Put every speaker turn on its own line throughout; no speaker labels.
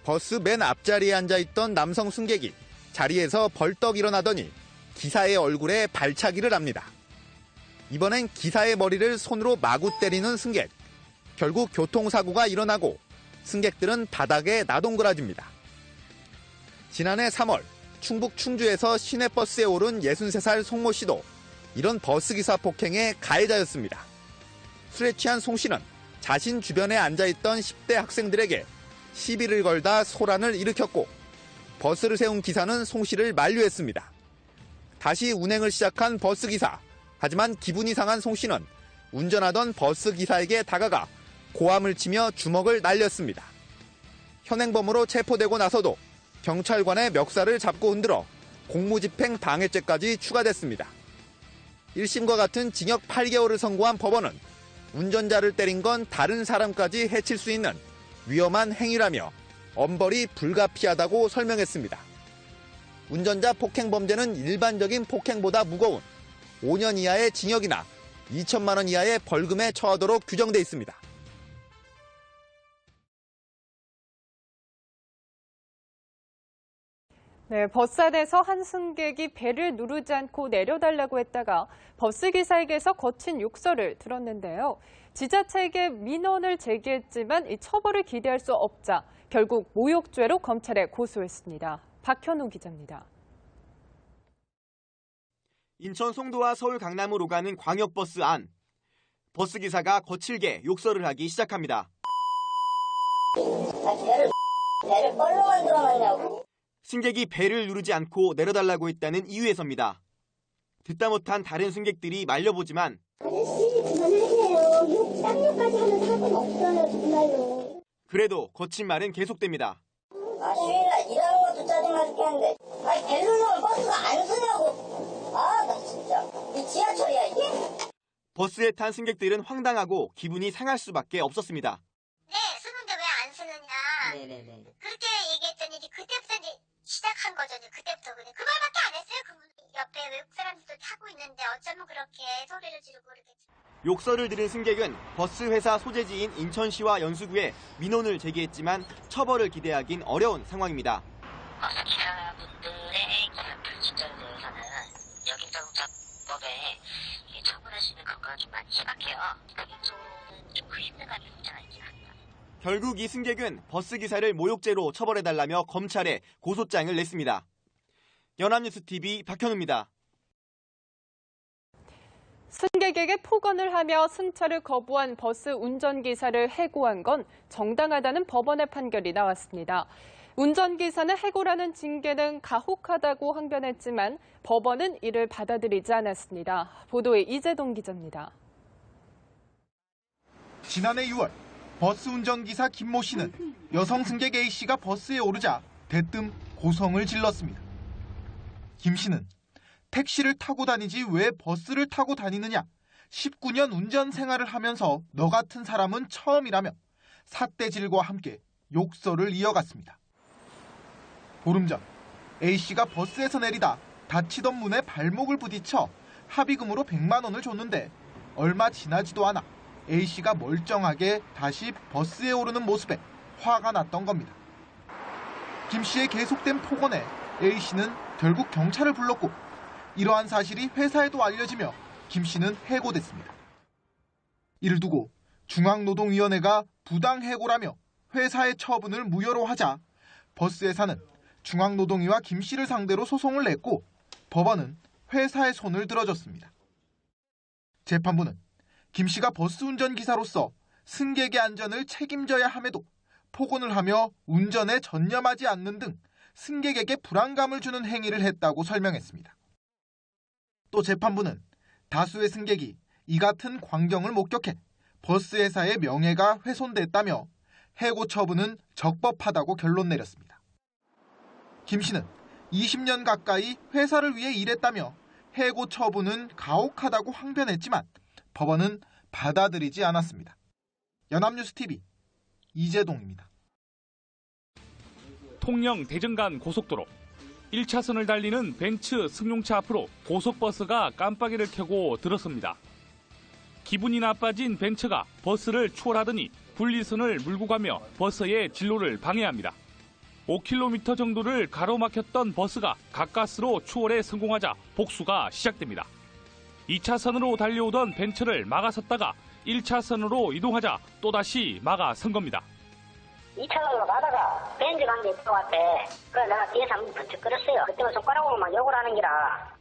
버스 맨 앞자리에 앉아있던 남성 승객이 자리에서 벌떡 일어나더니 기사의 얼굴에 발차기를 합니다. 이번엔 기사의 머리를 손으로 마구 때리는 승객. 결국 교통사고가 일어나고 승객들은 바닥에 나동그라집니다. 지난해 3월 충북 충주에서 시내버스에 오른 63살 송모 씨도 이런 버스기사 폭행의 가해자였습니다. 술에 취한 송 씨는 자신 주변에 앉아있던 10대 학생들에게 시비를 걸다 소란을 일으켰고 버스를 세운 기사는 송 씨를 만류했습니다. 다시 운행을 시작한 버스기사. 하지만 기분이 상한 송 씨는 운전하던 버스기사에게 다가가 고함을 치며 주먹을 날렸습니다. 현행범으로 체포되고 나서도 경찰관의 멱살을 잡고 흔들어 공무집행 방해죄까지 추가됐습니다. 1심과 같은 징역 8개월을 선고한 법원은 운전자를 때린 건 다른 사람까지 해칠 수 있는 위험한 행위라며 엄벌이 불가피하다고 설명했습니다. 운전자 폭행 범죄는 일반적인 폭행보다 무거운 5년 이하의 징역이나 2천만 원 이하의 벌금에 처하도록 규정돼 있습니다.
네, 버스 안에서 한 승객이 배를 누르지 않고 내려달라고 했다가 버스기사에게서 거친 욕설을 들었는데요. 지자체에게 민원을 제기했지만 이 처벌을 기대할 수 없자 결국 모욕죄로 검찰에 고소했습니다. 박현우 기자입니다.
인천 송도와 서울 강남으로 가는 광역버스 안. 버스기사가 거칠게 욕설을 하기 시작합니다.
배를 뻘로 만들어놨냐고.
승객이 배를 누르지 않고 내려달라고 했다는 이유에서입니다. 듣다 못한 다른 승객들이 말려보지만
아저씨 그만하세요. 쌍욕까지 하는 사고는 없어요 정말로.
그래도 거친 말은 계속됩니다.
휴일날 일하는 것도 짜증나 죽겠는데 배 누르면 버스가 안 서냐고. 나 진짜 이 지하철이야 이게?
버스에 탄 승객들은 황당하고 기분이 상할 수밖에 없었습니다.
네, 쓰는데 왜 안 쓰느냐. 네네네. 그렇게 얘기했더니 그때부터 이제 시작한 거죠. 그때부터 그냥 그 말밖에 안 했어요. 그분 옆에 외국 사람들도 타고 있는데 어쩌면 그렇게 소리를 지르고 그러겠지.
욕설을 들은 승객은 버스 회사 소재지인 인천시와 연수구에 민원을 제기했지만 처벌을 기대하긴 어려운 상황입니다.
버스 기사분들의 불친절에 대해서는 여기저기법에 처벌하시는 것과 좀 많이 심각해요. 그쪽은 좀 그 힘든 감이 없지 않아 있긴 합니다.
결국 이 승객은 버스기사를 모욕죄로 처벌해달라며 검찰에 고소장을 냈습니다. 연합뉴스TV 박현우입니다.
승객에게 폭언을 하며 승차를 거부한 버스 운전기사를 해고한 건 정당하다는 법원의 판결이 나왔습니다. 운전기사는 해고라는 징계는 가혹하다고 항변했지만 법원은 이를 받아들이지 않았습니다. 보도에 이재동 기자입니다.
지난해 6월 버스 운전기사 김모 씨는 여성 승객 A 씨가 버스에 오르자 대뜸 고성을 질렀습니다. 김 씨는 택시를 타고 다니지 왜 버스를 타고 다니느냐, 19년 운전 생활을 하면서 너 같은 사람은 처음이라며 삿대질과 함께 욕설을 이어갔습니다. 보름 전 A 씨가 버스에서 내리다 닫히던 문에 발목을 부딪혀 합의금으로 100만 원을 줬는데 얼마 지나지도 않아 A 씨가 멀쩡하게 다시 버스에 오르는 모습에 화가 났던 겁니다. 김 씨의 계속된 폭언에 A 씨는 결국 경찰을 불렀고 이러한 사실이 회사에도 알려지며 김 씨는 해고됐습니다. 이를 두고 중앙노동위원회가 부당해고라며 회사의 처분을 무효로 하자 버스 회사는 중앙노동위와 김 씨를 상대로 소송을 냈고 법원은 회사의 손을 들어줬습니다. 재판부는 김 씨가 버스 운전기사로서 승객의 안전을 책임져야 함에도 폭언을 하며 운전에 전념하지 않는 등 승객에게 불안감을 주는 행위를 했다고 설명했습니다. 또 재판부는 다수의 승객이 이 같은 광경을 목격해 버스 회사의 명예가 훼손됐다며 해고 처분은 적법하다고 결론 내렸습니다. 김 씨는 20년 가까이 회사를 위해 일했다며 해고 처분은 가혹하다고 항변했지만 법원은 받아들이지 않았습니다. 연합뉴스TV 이재동입니다.
통영 대전간 고속도로 1차선을 달리는 벤츠 승용차 앞으로 고속버스가 깜빡이를 켜고 들었습니다. 기분이 나빠진 벤츠가 버스를 추월하더니 분리선을 물고 가며 버스의 진로를 방해합니다. 5km 정도를 가로막혔던 버스가 가까스로 추월에 성공하자 복수가 시작됩니다. 2차선으로 달려오던 벤츠를 막아섰다가 1차선으로 이동하자 또다시 막아선 겁니다.
2차선으로 가다가 벤츠 간 게 들어왔대. 그래서 내가 뒤에서 한번 번쩍 끌었어요. 그때는 손가락으로 막 욕을 하는 기라.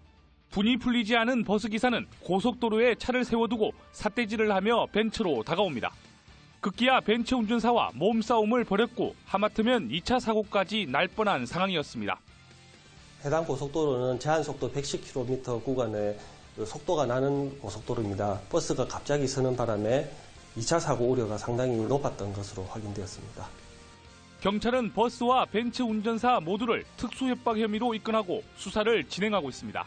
분이 풀리지 않은 버스기사는 고속도로에 차를 세워두고 삿대질을 하며 벤츠로 다가옵니다. 급기야 벤츠 운전사와 몸싸움을 벌였고 하마터면 2차 사고까지 날 뻔한 상황이었습니다.
해당 고속도로는 제한속도 110km 구간에 속도가 나는 고속도로입니다. 버스가 갑자기 서는 바람에 2차 사고 우려가 상당히 높았던 것으로 확인되었습니다.
경찰은 버스와 벤츠 운전사 모두를 특수협박 혐의로 입건하고 수사를 진행하고 있습니다.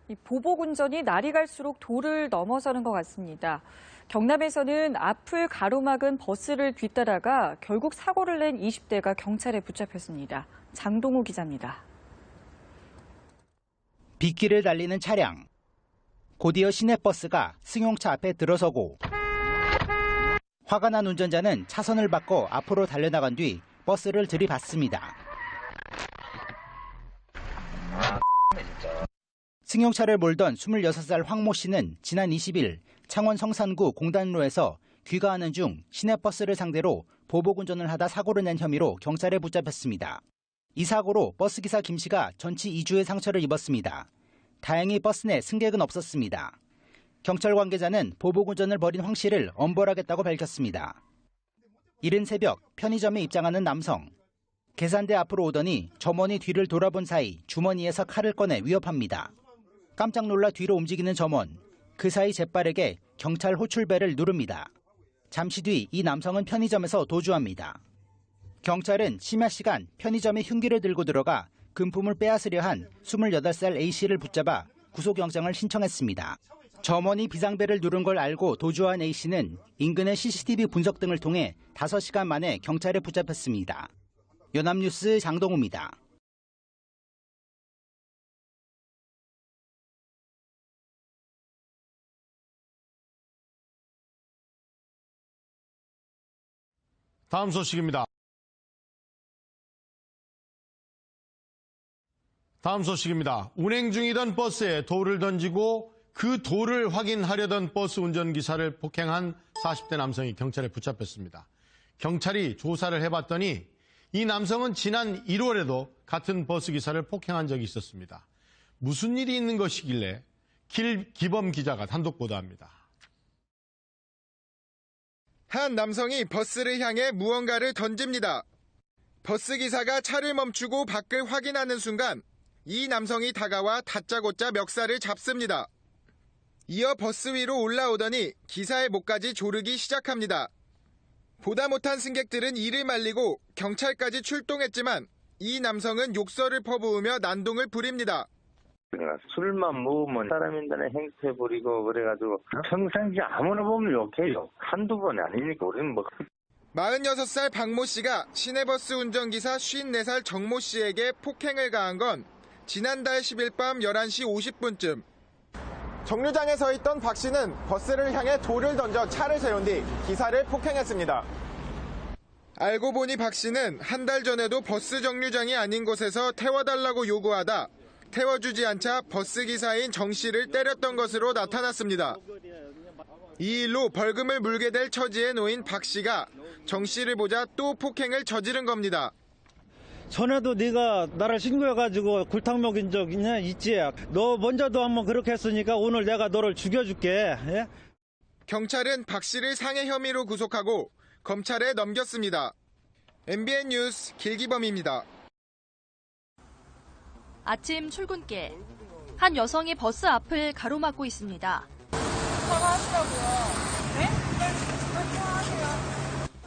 이 보복 운전이 날이 갈수록 도를 넘어서는 것 같습니다. 경남에서는 앞을 가로막은 버스를 뒤따라가 결국 사고를 낸 20대가 경찰에 붙잡혔습니다. 장동우 기자입니다.
빗길을 달리는 차량. 곧이어 시내버스가 승용차 앞에 들어서고 화가 난 운전자는 차선을 바꿔 앞으로 달려나간 뒤 버스를 들이받습니다. 승용차를 몰던 26살 황모 씨는 지난 20일 창원 성산구 공단로에서 귀가하는 중 시내버스를 상대로 보복운전을 하다 사고를 낸 혐의로 경찰에 붙잡혔습니다. 이 사고로 버스기사 김 씨가 전치 2주의 상처를 입었습니다. 다행히 버스 내 승객은 없었습니다. 경찰 관계자는 보복운전을 벌인 황 씨를 엄벌하겠다고 밝혔습니다. 이른 새벽 편의점에 입장하는 남성. 계산대 앞으로 오더니 점원이 뒤를 돌아본 사이 주머니에서 칼을 꺼내 위협합니다. 깜짝 놀라 뒤로 움직이는 점원. 그 사이 재빠르게 경찰 호출벨을 누릅니다. 잠시 뒤 이 남성은 편의점에서 도주합니다. 경찰은 심야 시간 편의점에 흉기를 들고 들어가 금품을 빼앗으려 한 28살 A씨를 붙잡아 구속영장을 신청했습니다. 점원이 비상벨을 누른 걸 알고 도주한 A씨는 인근의 CCTV 분석 등을 통해 5시간 만에 경찰에 붙잡혔습니다. 연합뉴스 장동우입니다.
다음 소식입니다. 운행 중이던 버스에 돌을 던지고 그 돌을 확인하려던 버스 운전기사를 폭행한 40대 남성이 경찰에 붙잡혔습니다. 경찰이 조사를 해봤더니 이 남성은 지난 1월에도 같은 버스기사를 폭행한 적이 있었습니다. 무슨 일이 있는 것이길래 길기범 기자가 단독 보도합니다.
한 남성이 버스를 향해 무언가를 던집니다. 버스기사가 차를 멈추고 밖을 확인하는 순간 이 남성이 다가와 다짜고짜 멱살을 잡습니다. 이어 버스 위로 올라오더니 기사의 목까지 조르기 시작합니다. 보다 못한 승객들은 이를 말리고 경찰까지 출동했지만 이 남성은 욕설을 퍼부으며 난동을 부립니다.
술만 먹으면 사람인들은 행세 부리고 그래가지고 평상시 아무나 보면 욕해요. 한두 번이 아니니까 우리는 뭐.
46살 박모 씨가 시내버스 운전기사 54살 정모 씨에게 폭행을 가한 건 지난달 10일 밤 11시 50분쯤. 정류장에 서 있던 박 씨는 버스를 향해 돌을 던져 차를 세운 뒤 기사를 폭행했습니다. 알고 보니 박 씨는 한 달 전에도 버스 정류장이 아닌 곳에서 태워달라고 요구하다 태워주지 않자 버스기사인 정 씨를 때렸던 것으로 나타났습니다. 이 일로 벌금을 물게 될 처지에 놓인 박 씨가 정 씨를 보자 또 폭행을 저지른 겁니다.
전에도 네가 나를 신고해가지고 굴탕 먹인 적 있지? 너 먼저도 한번 그렇게 했으니까 오늘 내가 너를 죽여줄게. 예?
경찰은 박 씨를 상해 혐의로 구속하고 검찰에 넘겼습니다. MBN 뉴스 길기범입니다.
아침 출근길, 한 여성이 버스 앞을 가로막고 있습니다.
사과하시라고요. 네? 사과하세요.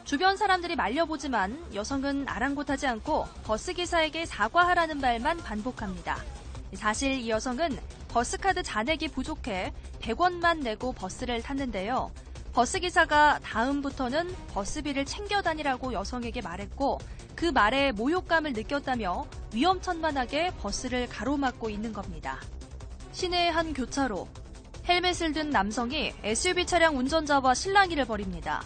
주변 사람들이 말려보지만 여성은 아랑곳하지 않고 버스기사에게 사과하라는 말만 반복합니다. 사실 이 여성은 버스카드 잔액이 부족해 100원만 내고 버스를 탔는데요. 버스기사가 다음부터는 버스비를 챙겨 다니라고 여성에게 말했고 그 말에 모욕감을 느꼈다며 위험천만하게 버스를 가로막고 있는 겁니다. 시내의 한 교차로, 헬멧을 든 남성이 SUV 차량 운전자와 실랑이를 벌입니다.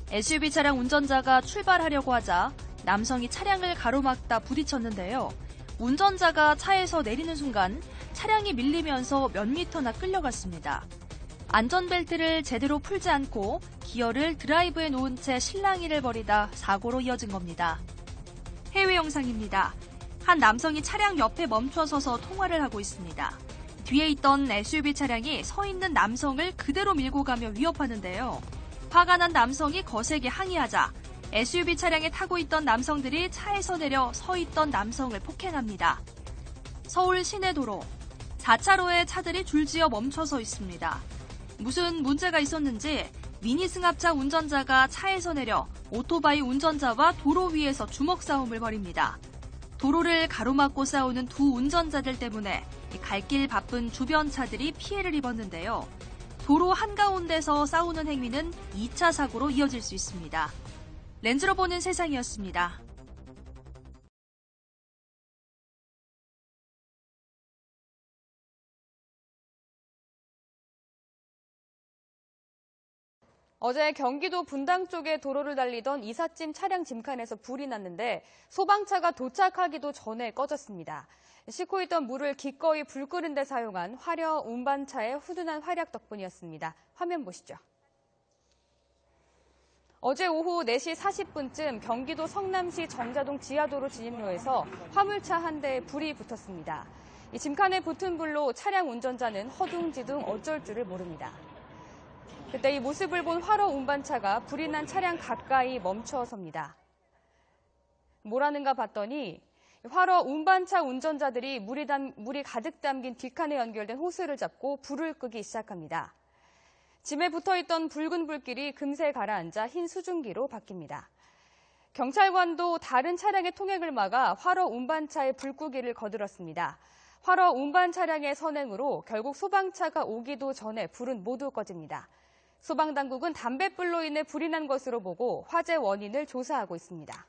SUV 차량 운전자가 출발하려고 하자 남성이 차량을 가로막다 부딪혔는데요. 운전자가 차에서 내리는 순간 차량이 밀리면서 몇 미터나 끌려갔습니다. 안전벨트를 제대로 풀지 않고 기어를 드라이브에 놓은 채 실랑이를 벌이다 사고로 이어진 겁니다. 해외 영상입니다. 한 남성이 차량 옆에 멈춰서서 통화를 하고 있습니다. 뒤에 있던 SUV 차량이 서 있는 남성을 그대로 밀고 가며 위협하는데요. 화가 난 남성이 거세게 항의하자 SUV 차량에 타고 있던 남성들이 차에서 내려 서 있던 남성을 폭행합니다. 서울 시내도로 4차로에 차들이 줄지어 멈춰서 있습니다. 무슨 문제가 있었는지 미니 승합차 운전자가 차에서 내려 오토바이 운전자와 도로 위에서 주먹 싸움을 벌입니다. 도로를 가로막고 싸우는 두 운전자들 때문에 갈 길 바쁜 주변 차들이 피해를 입었는데요. 도로 한가운데서 싸우는 행위는 2차 사고로 이어질 수 있습니다. 렌즈로 보는 세상이었습니다.
어제 경기도 분당 쪽에 도로를 달리던 이삿짐 차량 짐칸에서 불이 났는데 소방차가 도착하기도 전에 꺼졌습니다. 싣고 있던 물을 기꺼이 불 끄는 데 사용한 화려 운반차의 훈훈한 활약 덕분이었습니다. 화면 보시죠. 어제 오후 4시 40분쯤 경기도 성남시 정자동 지하도로 진입로에서 화물차 한 대에 불이 붙었습니다. 이 짐칸에 붙은 불로 차량 운전자는 허둥지둥 어쩔 줄을 모릅니다. 그때 이 모습을 본 화로 운반차가 불이 난 차량 가까이 멈춰섭니다. 뭐라는가 봤더니 화로 운반차 운전자들이 물이 가득 담긴 뒷칸에 연결된 호스를 잡고 불을 끄기 시작합니다. 짐에 붙어있던 붉은 불길이 금세 가라앉아 흰 수증기로 바뀝니다. 경찰관도 다른 차량의 통행을 막아 화로 운반차의 불끄기를 거들었습니다. 화로 운반 차량의 선행으로 결국 소방차가 오기도 전에 불은 모두 꺼집니다. 소방당국은 담뱃불로 인해 불이 난 것으로 보고 화재 원인을 조사하고 있습니다.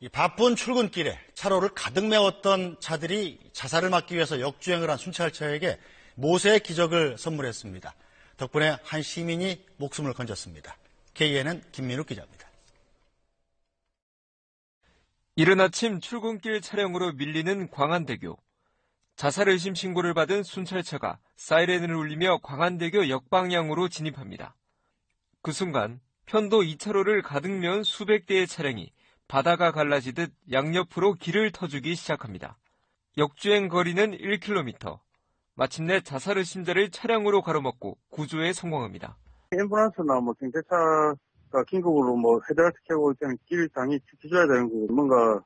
이 바쁜 출근길에 차로를 가득 메웠던 차들이 자살을 막기 위해서 역주행을 한 순찰차에게 모세의 기적을 선물했습니다. 덕분에 한 시민이 목숨을 건졌습니다. KNN 김민욱 기자입니다.
이른 아침 출근길 차량으로 밀리는 광안대교. 자살 의심 신고를 받은 순찰차가 사이렌을 울리며 광안대교 역방향으로 진입합니다. 그 순간 편도 2차로를 가득 메운 수백 대의 차량이 바다가 갈라지듯 양옆으로 길을 터주기 시작합니다. 역주행 거리는 1km. 마침내 자살 의심자를 차량으로 가로막고 구조에 성공합니다.
앰뷸런스나 경찰차가 긴급으로 헤드라이트 켜고 있다는 길상이 지켜줘야 되는 거 뭔가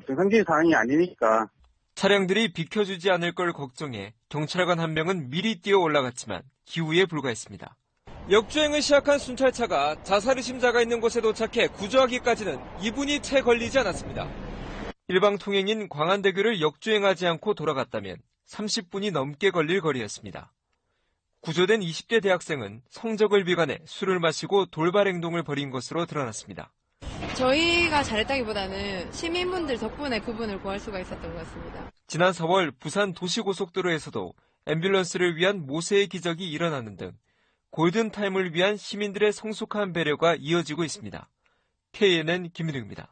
정상적인 상황이 아니니까.
차량들이 비켜주지 않을 걸 걱정해 경찰관 한 명은 미리 뛰어 올라갔지만 기우에 불과했습니다. 역주행을 시작한 순찰차가 자살 의심자가 있는 곳에 도착해 구조하기까지는 2분이 채 걸리지 않았습니다. 일방 통행인 광안대교를 역주행하지 않고 돌아갔다면 30분이 넘게 걸릴 거리였습니다. 구조된 20대 대학생은 성적을 비관해 술을 마시고 돌발 행동을 벌인 것으로 드러났습니다.
저희가 잘했다기보다는 시민분들 덕분에 그분을 구할 수가 있었던 것 같습니다.
지난 4월 부산 도시고속도로에서도 앰뷸런스를 위한 모세의 기적이 일어나는 등 골든타임을 위한 시민들의 성숙한 배려가 이어지고 있습니다. KNN 김민욱입니다.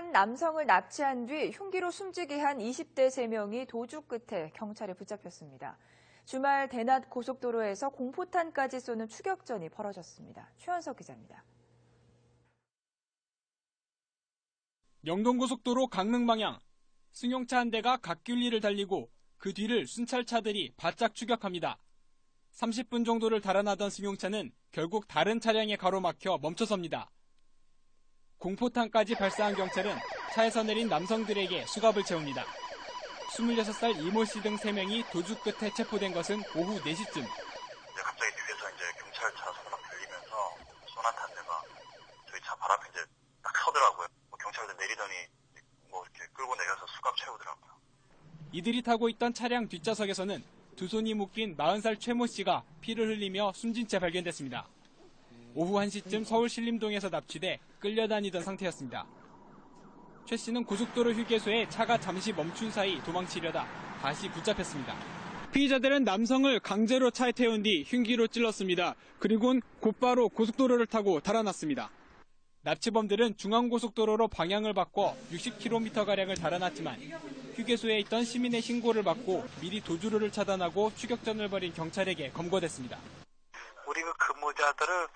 한 남성을 납치한 뒤 흉기로 숨지게 한 20대 3명이 도주 끝에 경찰에 붙잡혔습니다. 주말 대낮 고속도로에서 공포탄까지 쏘는 추격전이 벌어졌습니다. 최현석 기자입니다.
영동고속도로 강릉 방향. 승용차 한 대가 갓길리를 달리고 그 뒤를 순찰차들이 바짝 추격합니다. 30분 정도를 달아나던 승용차는 결국 다른 차량에 가로막혀 멈춰섭니다. 공포탄까지 발사한 경찰은 차에서 내린 남성들에게 수갑을 채웁니다. 26살 이모 씨 등 3명이 도주 끝에 체포된 것은 오후 4시쯤.
갑자기 뒤에서 이제 경찰차 소리가 들리면서 소나타 한 대가 저희 차 발 앞에 이제 딱 서더라고요. 경찰들 내리더니 이렇게 끌고 내려서 수갑 채우더라고요.
이들이 타고 있던 차량 뒷좌석에서는 두 손이 묶인 40살 최모 씨가 피를 흘리며 숨진 채 발견됐습니다. 오후 1시쯤 서울 신림동에서 납치돼 끌려다니던 상태였습니다. 최 씨는 고속도로 휴게소에 차가 잠시 멈춘 사이 도망치려다 다시 붙잡혔습니다. 피의자들은 남성을 강제로 차에 태운 뒤 흉기로 찔렀습니다. 그리고는 곧바로 고속도로를 타고 달아났습니다. 납치범들은 중앙고속도로로 방향을 바꿔 60km가량을 달아났지만 휴게소에 있던 시민의 신고를 받고 미리 도주로를 차단하고 추격전을 벌인 경찰에게 검거됐습니다.
우리 그 근무자들을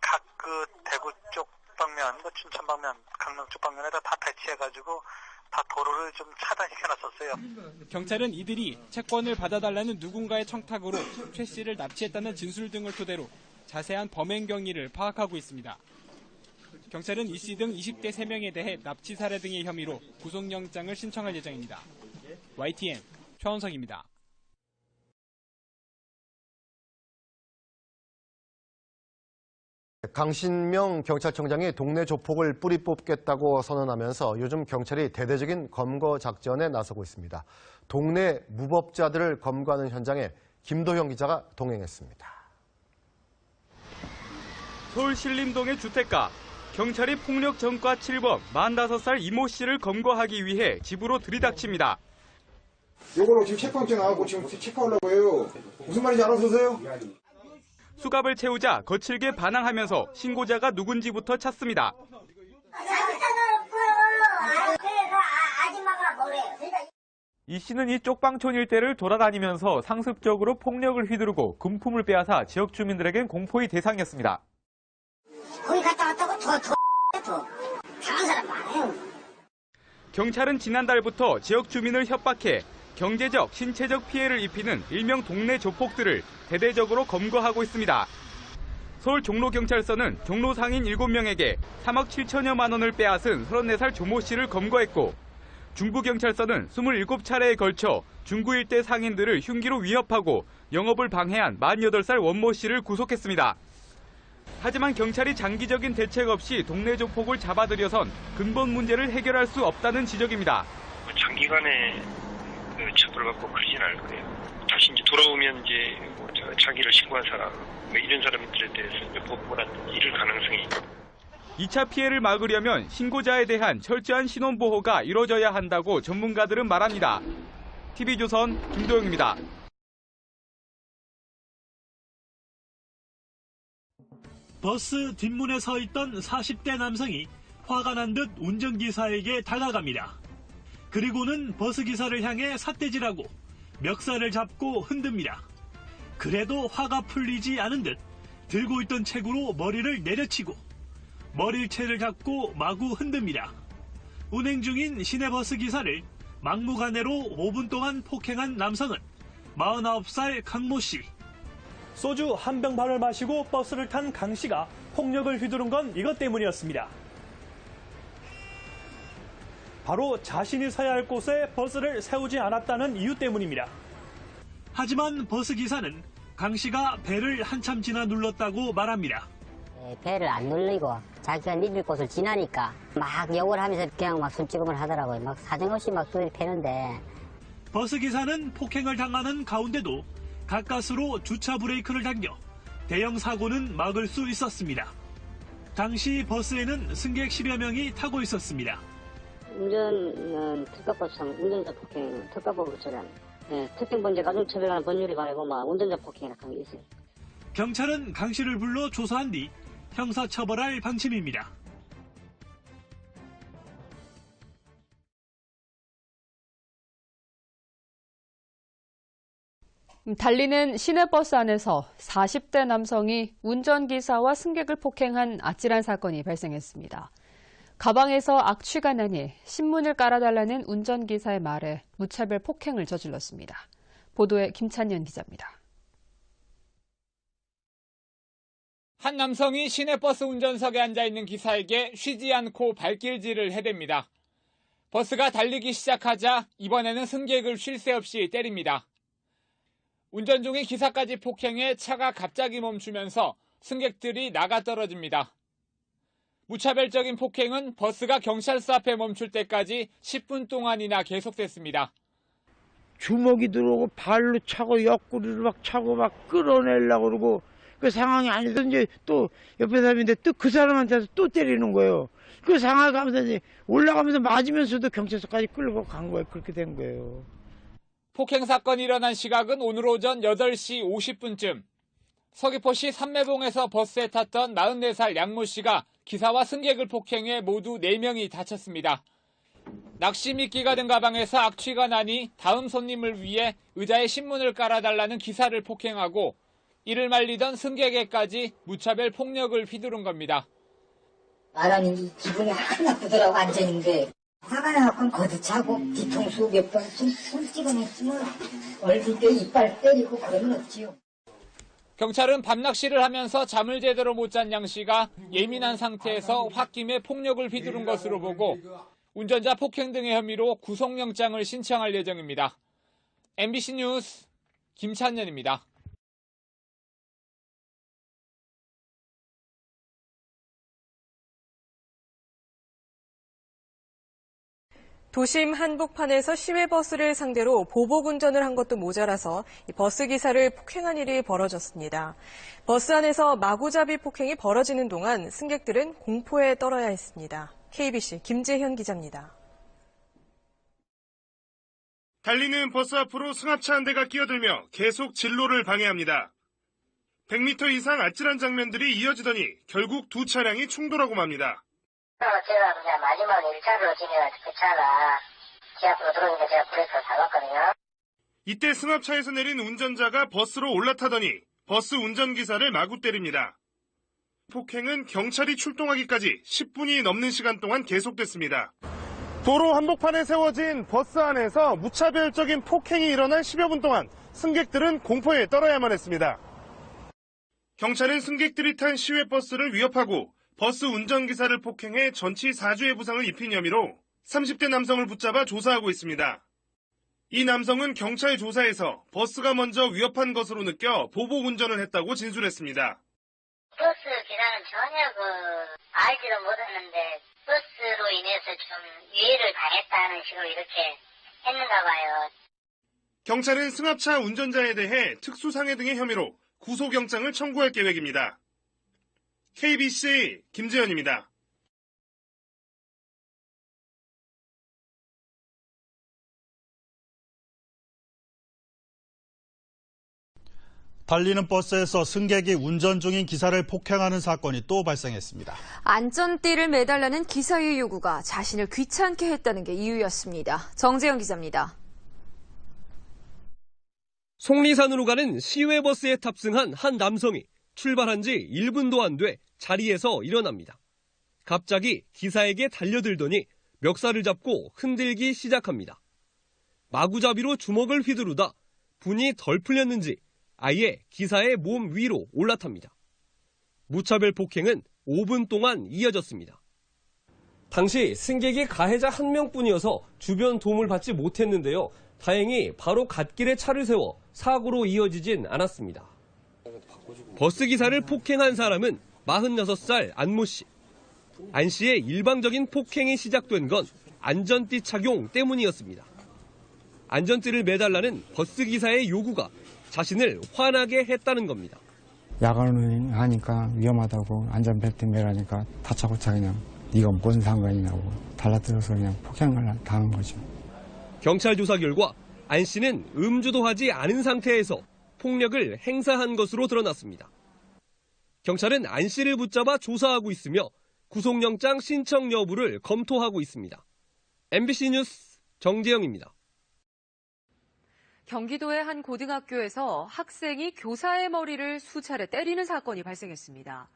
각 그 대구 쪽 방면, 춘천 방면, 강릉 쪽 방면에다 다 배치해가지고 다 도로를 좀 차단시켜놨었어요.
경찰은 이들이 채권을 받아달라는 누군가의 청탁으로 최 씨를 납치했다는 진술 등을 토대로 자세한 범행 경위를 파악하고 있습니다. 경찰은 이 씨 등 20대 3명에 대해 납치 살해 등의 혐의로 구속영장을 신청할 예정입니다. YTN 최원석입니다.
강신명 경찰청장이 동네 조폭을 뿌리 뽑겠다고 선언하면서 요즘 경찰이 대대적인 검거 작전에 나서고 있습니다. 동네 무법자들을 검거하는 현장에 김도형 기자가 동행했습니다.
서울 신림동의 주택가. 경찰이 폭력 전과 7범 45살 이모 씨를 검거하기 위해 집으로 들이닥칩니다.
요거로 지금 체포영장 나가고 지금 체포하려고 해요. 무슨 말인지 알아서세요?
수갑을 채우자 거칠게 반항하면서 신고자가 누군지부터 찾습니다. 이 씨는 이 쪽방촌 일대를 돌아다니면서 상습적으로 폭력을 휘두르고 금품을 빼앗아 지역 주민들에겐 공포의 대상이었습니다.
거기 갔다 왔다고 더 당한 사람 많아요.
경찰은 지난달부터 지역 주민을 협박해 경제적, 신체적 피해를 입히는 일명 동네 조폭들을 대대적으로 검거하고 있습니다. 서울 종로경찰서는 종로 상인 7명에게 3억 7천여만 원을 빼앗은 34살 조모 씨를 검거했고 중부경찰서는 27차례에 걸쳐 중구 일대 상인들을 흉기로 위협하고 영업을 방해한 48살 원모 씨를 구속했습니다. 하지만 경찰이 장기적인 대책 없이 동네 조폭을 잡아들여선 근본 문제를 해결할 수 없다는 지적입니다.
장기간에 처벌받고 그러진 않을 거예요. 다시 이제 돌아오면 이제 자기를 신고한 사람, 이런 사람들에 대해서 이제 보호라든지 이럴 가능성이.
2차 피해를 막으려면 신고자에 대한 철저한 신원 보호가 이루어져야 한다고 전문가들은 말합니다. TV조선 김도영입니다.
버스 뒷문에 서 있던 40대 남성이 화가 난 듯 운전기사에게 다가갑니다. 그리고는 버스기사를 향해 삿대질하고 멱살을 잡고 흔듭니다. 그래도 화가 풀리지 않은 듯 들고 있던 책으로 머리를 내려치고 머리채를 잡고 마구 흔듭니다. 운행 중인 시내버스 기사를 막무가내로 5분 동안 폭행한 남성은 49살 강모 씨. 소주 한 병 반을 마시고 버스를 탄 강 씨가 폭력을 휘두른 건 이것 때문이었습니다. 바로 자신이 서야 할 곳에 버스를 세우지 않았다는 이유 때문입니다. 하지만 버스 기사는 강 씨가 배를 한참 지나 눌렀다고 말합니다.
배를 안 눌리고 자기가 내릴 곳을 지나니까 막 욕을 하면서 그냥 막 손찌검을 하더라고요. 막 사정없이 막 패는데.
버스 기사는 폭행을 당하는 가운데도 가까스로 주차 브레이크를 당겨 대형 사고는 막을 수 있었습니다. 당시 버스에는 승객 10여 명이 타고 있었습니다.
운전은 특가법상 운전자 폭행, 특가법처럼 특정범죄 가중처벌하는 법률이 바라고 막 운전자 폭행이라는 게 있어요.
경찰은 강 씨를 불러 조사한 뒤 형사처벌할 방침입니다.
달리는 시내버스 안에서 40대 남성이 운전기사와 승객을 폭행한 아찔한 사건이 발생했습니다. 가방에서 악취가 나니 신문을 깔아달라는 운전기사의 말에 무차별 폭행을 저질렀습니다. 보도에 김찬년 기자입니다.
한 남성이 시내버스 운전석에 앉아있는 기사에게 쉬지 않고 발길질을 해댑니다. 버스가 달리기 시작하자 이번에는 승객을 쉴 새 없이 때립니다. 운전 중에 기사까지 폭행해 차가 갑자기 멈추면서 승객들이 나가 떨어집니다. 무차별적인 폭행은 버스가 경찰서 앞에 멈출 때까지 10분 동안이나 계속됐습니다.
주먹이 들어오고 발로 차고 옆구리를 막 차고 막 끌어내려고 그러고 그 상황이 아니든지 또 옆에 사람인데 또 그 사람한테서 또 때리는 거예요. 그 상황을 가면서 이제 올라가면서 맞으면서도 경찰서까지 끌고 간 거예요. 그렇게 된 거예요.
폭행 사건이 일어난 시각은 오늘 오전 8시 50분쯤. 서귀포시 삼매봉에서 버스에 탔던 44살 양모 씨가 기사와 승객을 폭행해 모두 4명이 다쳤습니다. 낚시 미끼가 든 가방에서 악취가 나니 다음 손님을 위해 의자에 신문을 깔아달라는 기사를 폭행하고 이를 말리던 승객에까지 무차별 폭력을 휘두른 겁니다.
말하는 기분이 하나 나쁘더라고 앉아있는데 화가 나갖고 거듭차고 뒤통수 몇 번 손 찍어냈지만 얼굴 때 이빨 때리고 그러면 없지요.
경찰은 밤낚시를 하면서 잠을 제대로 못 잔 양 씨가 예민한 상태에서 홧김에 폭력을 휘두른 것으로 보고 운전자 폭행 등의 혐의로 구속영장을 신청할 예정입니다. MBC 뉴스 김찬년입니다.
도심 한복판에서 시외버스를 상대로 보복 운전을 한 것도 모자라서 버스 기사를 폭행한 일이 벌어졌습니다. 버스 안에서 마구잡이 폭행이 벌어지는 동안 승객들은 공포에 떨어야 했습니다. KBC 김재현 기자입니다.
달리는 버스 앞으로 승합차 한 대가 끼어들며 계속 진로를 방해합니다. 100m 이상 아찔한 장면들이 이어지더니 결국 두 차량이 충돌하고 맙니다.
제가 그냥 마지막 1차로 진행해서 그 차가 제 앞으로 들어오니까 제가 브레이크를 밟았거든요.
이때 승합차에서 내린 운전자가 버스로 올라타더니 버스 운전기사를 마구 때립니다. 폭행은 경찰이 출동하기까지 10분이 넘는 시간 동안 계속됐습니다. 도로 한복판에 세워진 버스 안에서 무차별적인 폭행이 일어난 10여 분 동안 승객들은 공포에 떨어야만 했습니다. 경찰은 승객들이 탄 시외버스를 위협하고 버스 운전기사를 폭행해 전치 4주의 부상을 입힌 혐의로 30대 남성을 붙잡아 조사하고 있습니다. 이 남성은 경찰 조사에서 버스가 먼저 위협한 것으로 느껴 보복 운전을 했다고 진술했습니다.
버스 기사는 전혀 알지도 못했는데 버스로 인해서 좀 위해를 당했다는 식으로 이렇게 했는가 봐요.
경찰은 승합차 운전자에 대해 특수상해 등의 혐의로 구속영장을 청구할 계획입니다. KBC 김재현입니다.
달리는 버스에서 승객이 운전 중인 기사를 폭행하는 사건이 또 발생했습니다.
안전띠를 매달라는 기사의 요구가 자신을 귀찮게 했다는 게 이유였습니다. 정재영 기자입니다.
속리산으로 가는 시외버스에 탑승한 한 남성이 출발한 지 1분도 안 돼 자리에서 일어납니다. 갑자기 기사에게 달려들더니 멱살을 잡고 흔들기 시작합니다. 마구잡이로 주먹을 휘두르다 분이 덜 풀렸는지 아예 기사의 몸 위로 올라탑니다. 무차별 폭행은 5분 동안 이어졌습니다. 당시 승객이 가해자 한 명뿐이어서 주변 도움을 받지 못했는데요. 다행히 바로 갓길에 차를 세워 사고로 이어지진 않았습니다. 버스 기사를 폭행한 사람은 46살 안모 씨. 안 씨의 일방적인 폭행이 시작된 건 안전띠 착용 때문이었습니다. 안전띠를 매달라는 버스 기사의 요구가 자신을 화나게 했다는 겁니다.
야간을 하니까 위험하다고 안전벨트 매라니까 다짜고짜 그냥 네가 무슨 상관이냐고 달라들어서 그냥 폭행을 당한 거죠.
경찰 조사 결과 안 씨는 음주도 하지 않은 상태에서 폭력을 행사한 것으로 드러났습니다. 경찰은 안 씨를 붙잡아 조사하고 있으며 구속영장 신청 여부를 검토하고 있습니다. MBC 뉴스 정재영입니다.
경기도의 한 고등학교에서 학생이 교사의 머리를 수차례 때리는 사건이 발생했습니다.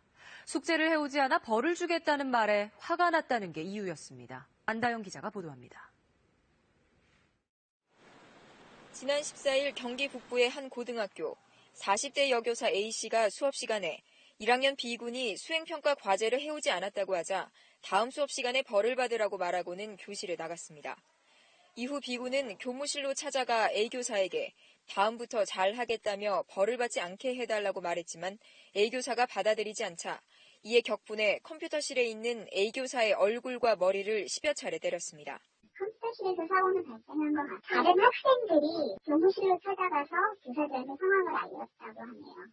숙제를 해오지 않아 벌을 주겠다는 말에 화가 났다는 게 이유였습니다. 안다영 기자가 보도합니다.
지난 14일 경기 북부의 한 고등학교, 40대 여교사 A씨가 수업 시간에 1학년 B군이 수행평가 과제를 해오지 않았다고 하자 다음 수업 시간에 벌을 받으라고 말하고는 교실을 나갔습니다. 이후 B군은 교무실로 찾아가 A교사에게 다음부터 잘하겠다며 벌을 받지 않게 해달라고 말했지만 A교사가 받아들이지 않자 이에 격분해 컴퓨터실에 있는 A교사의 얼굴과 머리를 10여 차례 때렸습니다.
컴퓨터실에서 사고는 발생한 것 같아요. 다른 학생들이 교무실로 찾아가서 교사들한테 상황을 알렸다고 하네요.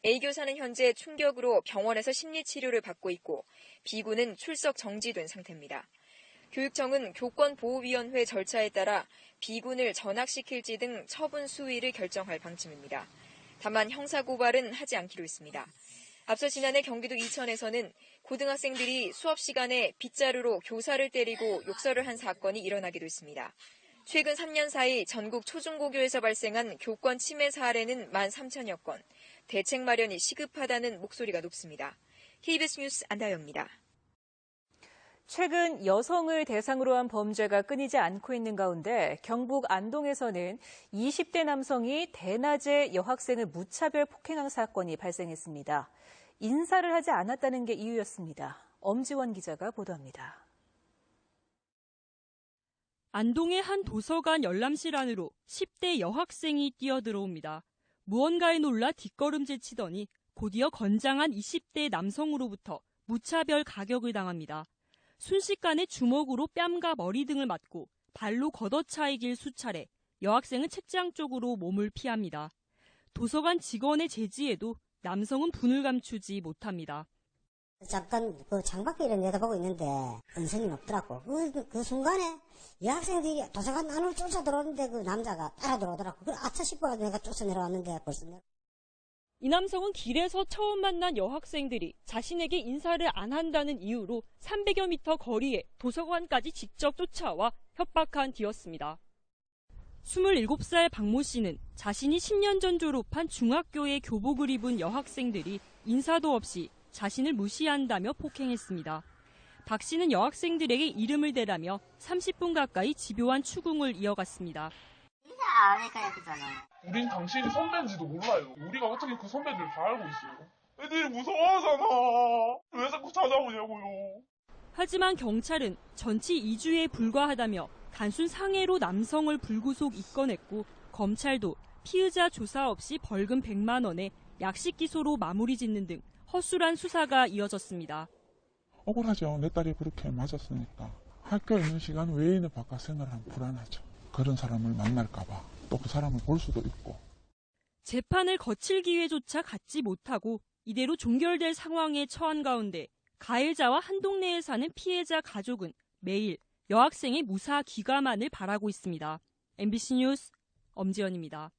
A교사는 현재 충격으로 병원에서 심리치료를 받고 있고 B군은 출석 정지된 상태입니다. 교육청은 교권보호위원회 절차에 따라 B군을 전학시킬지 등 처분 수위를 결정할 방침입니다. 다만 형사고발은 하지 않기로 했습니다. 앞서 지난해 경기도 이천에서는 고등학생들이 수업 시간에 빗자루로 교사를 때리고 욕설을 한 사건이 일어나기도 했습니다. 최근 3년 사이 전국 초중고교에서 발생한 교권 침해 사례는 13,000여 건, 대책 마련이 시급하다는 목소리가 높습니다. KBS 뉴스 안다영입니다.
최근 여성을 대상으로 한 범죄가 끊이지 않고 있는 가운데 경북 안동에서는 20대 남성이 대낮에 여학생을 무차별 폭행한 사건이 발생했습니다. 인사를 하지 않았다는 게 이유였습니다. 엄지원 기자가 보도합니다.
안동의 한 도서관 열람실 안으로 10대 여학생이 뛰어들어옵니다. 무언가에 놀라 뒷걸음질 치더니 곧이어 건장한 20대 남성으로부터 무차별 가격을 당합니다. 순식간에 주먹으로 뺨과 머리 등을 맞고 발로 걷어차이길 수차례 여학생은 책장 쪽으로 몸을 피합니다. 도서관 직원의 제지에도 남성은 분을 감추지 못합니다.
잠깐 그 창밖을 내다보고 있는데 은선이 없더라고. 그 순간에 여학생들이 도서관 안으로 쫓아 들어오는데 그 남자가 따라 들어오더라고. 그 아차 싶어가지고 내가 쫓아 내려왔는데 벌써
이 남성은 길에서 처음 만난 여학생들이 자신에게 인사를 안 한다는 이유로 300여 미터 거리에 도서관까지 직접 쫓아와 협박한 뒤였습니다. 27살 박모 씨는 자신이 10년 전 졸업한 중학교의 교복을 입은 여학생들이 인사도 없이 자신을 무시한다며 폭행했습니다. 박 씨는 여학생들에게 이름을 대라며 30분 가까이 집요한 추궁을 이어갔습니다.
인사 안 할까요, 그잖아.
우린 당신이 선배인지도 몰라요. 우리가 어떻게 그 선배들을 다 알고 있어요. 애들이 무서워하잖아. 왜 자꾸 찾아오냐고요.
하지만 경찰은 전치 2주에 불과하다며 단순 상해로 남성을 불구속 입건했고 검찰도 피의자 조사 없이 벌금 100만 원에 약식 기소로 마무리 짓는 등 허술한 수사가 이어졌습니다.
억울하죠. 내 딸이 그렇게 맞았으니까. 학교에 있는 시간 외에는 바깥 생활하면 불안하죠. 그런 사람을 만날까 봐. 또 그 사람을 볼 수도 있고.
재판을 거칠 기회조차 갖지 못하고 이대로 종결될 상황에 처한 가운데 가해자와 한 동네에 사는 피해자 가족은 매일 여학생의 무사 귀가만을 바라고 있습니다. MBC 뉴스 엄지연입니다.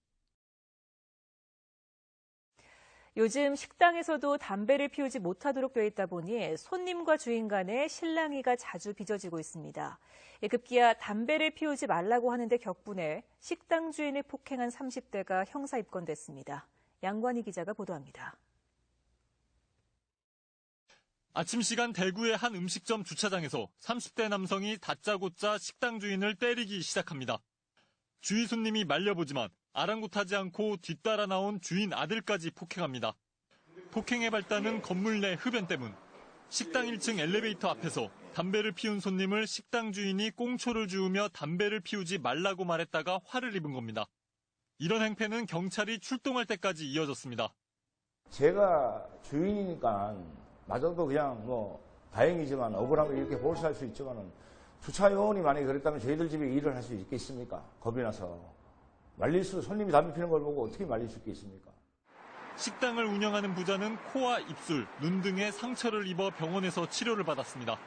요즘 식당에서도 담배를 피우지 못하도록 되어 있다 보니 손님과 주인 간의 실랑이가 자주 빚어지고 있습니다. 급기야 담배를 피우지 말라고 하는데 격분해 식당 주인을 폭행한 30대가 형사 입건됐습니다. 양관희 기자가 보도합니다.
아침 시간 대구의 한 음식점 주차장에서 30대 남성이 다짜고짜 식당 주인을 때리기 시작합니다. 주위 손님이 말려보지만 아랑곳하지 않고 뒤따라 나온 주인 아들까지 폭행합니다. 폭행의 발단은 건물 내 흡연 때문. 식당 1층 엘리베이터 앞에서 담배를 피운 손님을 식당 주인이 꽁초를 주우며 담배를 피우지 말라고 말했다가 화를 입은 겁니다. 이런 행패는 경찰이 출동할 때까지 이어졌습니다.
제가 주인이니까 마저도 그냥 다행이지만 억울함을 이렇게 보수할 수 있지만은 주차 요원이 만약에 그랬다면 저희들 집에 일을 할 수 있겠습니까? 겁이 나서. 손님이 담배 피는 걸 보고 어떻게 말릴 수 있겠습니까?
식당을 운영하는 부자는 코와 입술, 눈 등에 상처를 입어 병원에서 치료를 받았습니다.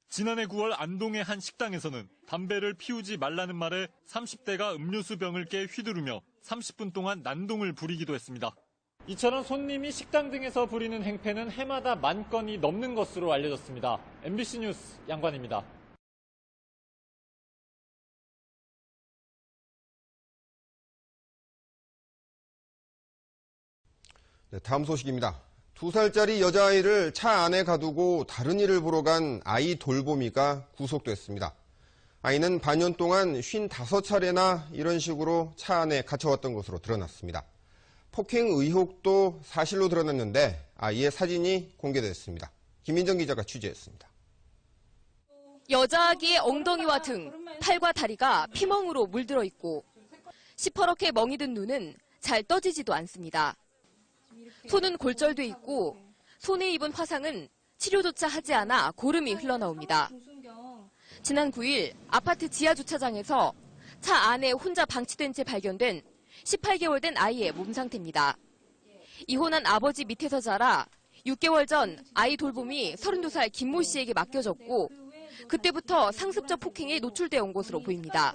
지난해 9월 안동의 한 식당에서는 담배를 피우지 말라는 말에 30대가 음료수 병을 깨 휘두르며 30분 동안 난동을 부리기도 했습니다. 이처럼 손님이 식당 등에서 부리는 행패는 해마다 10,000건이 넘는 것으로 알려졌습니다. MBC 뉴스 양관입니다.
네, 다음 소식입니다. 2살짜리 여자아이를 차 안에 가두고 다른 일을 보러 간 아이 돌보미가 구속됐습니다. 아이는 반년 동안 55차례나 이런 식으로 차 안에 갇혀왔던 것으로 드러났습니다. 폭행 의혹도 사실로 드러났는데 아이의 사진이 공개됐습니다. 김민정 기자가 취재했습니다.
여자아기의 엉덩이와 등, 팔과 다리가 피멍으로 물들어 있고 시퍼렇게 멍이 든 눈은 잘 떠지지도 않습니다. 손은 골절돼 있고 손에 입은 화상은 치료조차 하지 않아 고름이 흘러나옵니다. 지난 9일 아파트 지하 주차장에서 차 안에 혼자 방치된 채 발견된 18개월 된 아이의 몸 상태입니다. 이혼한 아버지 밑에서 자라 6개월 전 아이 돌봄이 32살 김모 씨에게 맡겨졌고 그때부터 상습적 폭행에 노출되어 온 것으로 보입니다.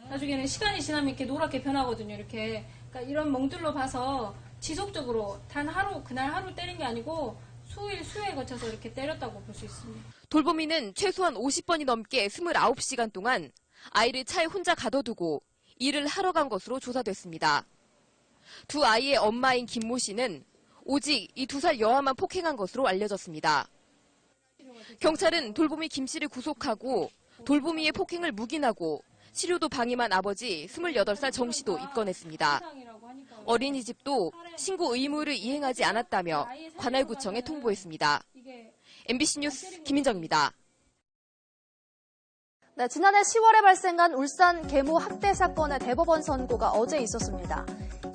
나중에는 시간이 지나면 이렇게 노랗게 변하거든요. 그러니까 이런 멍들로 봐서 지속적으로 단 하루, 그날 하루 때린 게 아니고 수에 거쳐서 이렇게 때렸다고 볼 수 있습니다.
돌보미는 최소한 50번이 넘게 29시간 동안 아이를 차에 혼자 가둬두고 일을 하러 간 것으로 조사됐습니다. 두 아이의 엄마인 김모 씨는 오직 이 2살 여아만 폭행한 것으로 알려졌습니다. 경찰은 돌보미 김 씨를 구속하고 돌보미의 폭행을 묵인하고 치료도 방임한 아버지 28살 정 씨도 입건했습니다. 어린이집도 신고 의무를 이행하지 않았다며 관할구청에 통보했습니다. MBC 뉴스 김민정입니다.
네, 지난해 10월에 발생한 울산 계모 학대 사건의 대법원 선고가 어제 있었습니다.